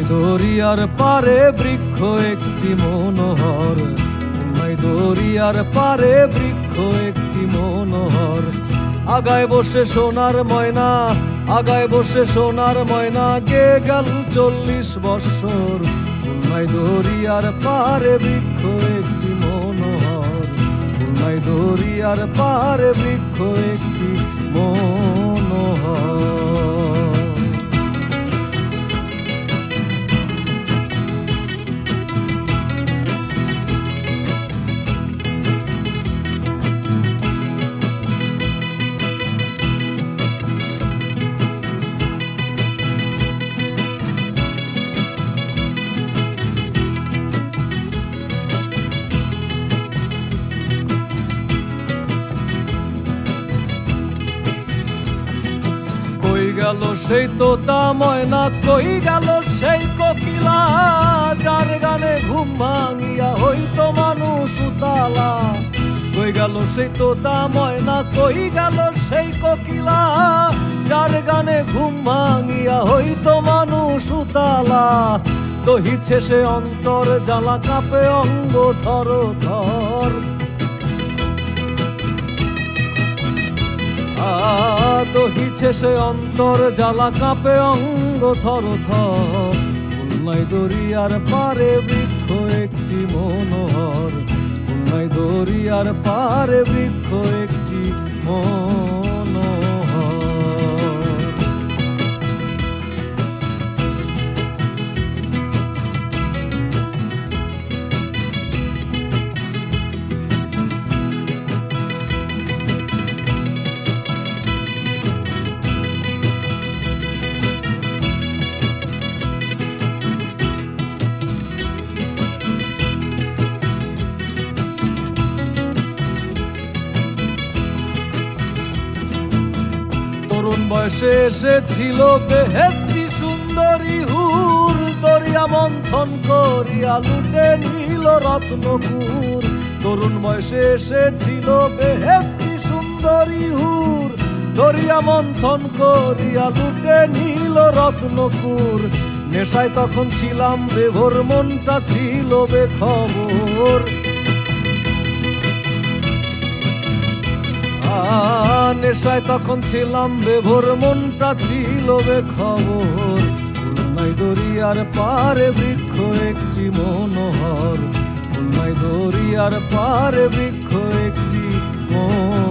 দরিয়ার পারে বৃক্ষ একটি মনোহর, দরিয়ার পারে বৃক্ষ একটি মনোহর। আগায় বসে সোনার ময়না, আগায় বসে সোনার ময়না, গে গেল 40 বৎসর। দরিয়ার পারে বৃক্ষ একটি মনোহর, দরিয়ার পারে বৃক্ষ একটি মনোহর। কই গেল সেই তোতা ময়না, কই গেল সেই কোকিলা, যার গানে ঘুম ভাঙিয়া হইতো মানুষ উতালা। কই গেল সেই তোতা ময়না, কই গেল সেই কোকিলা, যার গানে ঘুম ভাঙিয়া হইতো মানুষ উতালা। দহিছে সে অন্তর জ্বালা, কাঁপে অঙ্গ থর থর। দহিছে সে অন্তর জ্বালা, কাঁপে অঙ্গ থর থর। খুলনায় দরিয়ার পারে বৃক্ষ একটি মনোহর, খুলনায় দরিয়ার পারে বৃক্ষ একটি মনোহর। তরুণ বয়সে এসেছিল বেহেশতি সুন্দরী হুর, দরিয়া মন্থন করিয়া লুটে নিল রত্নপুর। তরুণ বয়সে এসেছিল বেহেশতি সুন্দরী হুর, দরিয়া মন্থন করিয়া লুটে নিল রত্নপুর। নেশায় তখন ছিলাম বেভোর, মনটা ছিল বেখবর। নেশায় তখন ছিলাম বেভোর, মনটা ছিল বেখবর। খুলনায় দরিয়ার পারে বৃক্ষ একটি মনোহর, খুলনায় দরিয়ার পারে বৃক্ষ একটি মনোহর।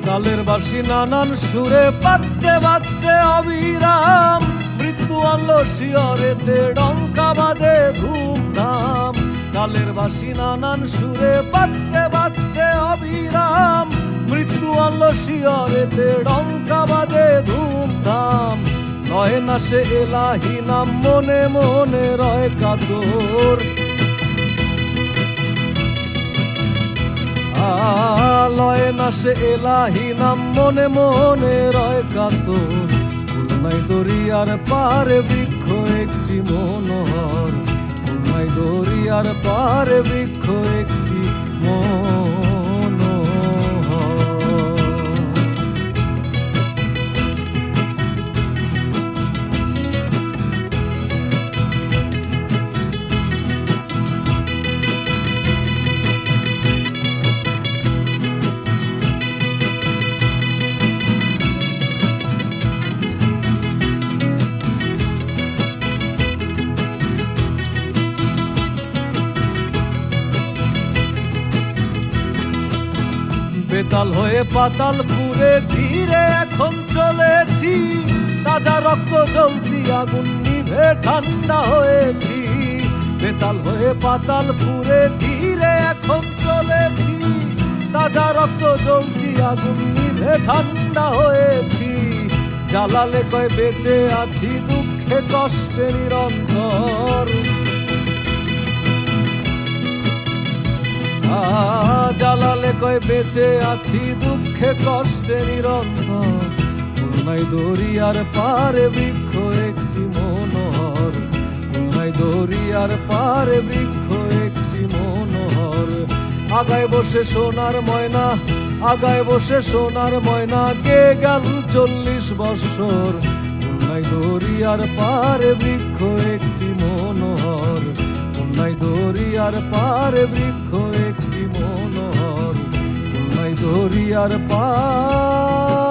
কালের বাঁশি নানান সুরে বাজতে বাজতে অবিরাম, মৃত্যু আনলো শিয়রেতে ডঙ্কা বাজে ধুমধাম। কালের বাঁশি নানান সুরে বাজতে বাজতে অবিরাম, মৃত্যু আনলো শিয়রেতে ডঙ্কা বাজে ধুমধাম। রয় না সে এলাহি নাম, মনে মনে রয় কাতর। লয় না সে এলাহি নাম, মনে মনে রয় কাতর। খুলনায় দরিয়ার পারে বৃক্ষ একটি মনোহর, খুলনায় দরিয়ার পারে বৃক্ষ একটি মনোহর। বেতাল হয়ে পাতালপুরে ধীরে এখন চলেছি, তাজা রক্ত জ্বলতি আগুন নিভে ঠান্ডা হয়েছি। বেতাল হয়ে পাতালপুরে ধীরে এখন চলেছি, তাজা রক্ত জ্বলতি আগুন নিভে ঠান্ডা হয়েছি। জ্বালালে কয় বেঁচে আছি, দুঃখে দুঃখে কষ্টে নিরন্তর। জালালে কয় বেঁচে আছি দুঃখে কষ্টে নিরন্তর। খুলনায় দরিয়ার পারে বৃক্ষ একটি মনোহর, খুলনায় দরিয়ার পারে বৃক্ষ একটি মনোহর। আগায় বসে সোনার ময়না, আগায় বসে সোনার ময়না, কে গেল 40 বৎসর। খুলনায় দরিয়ার পারে বৃক্ষ একটি মনোহর, খুলনায় দরিয়ার পারে বৃক্ষ একটি মনোহর, খুলনায় দরিয়ার পার।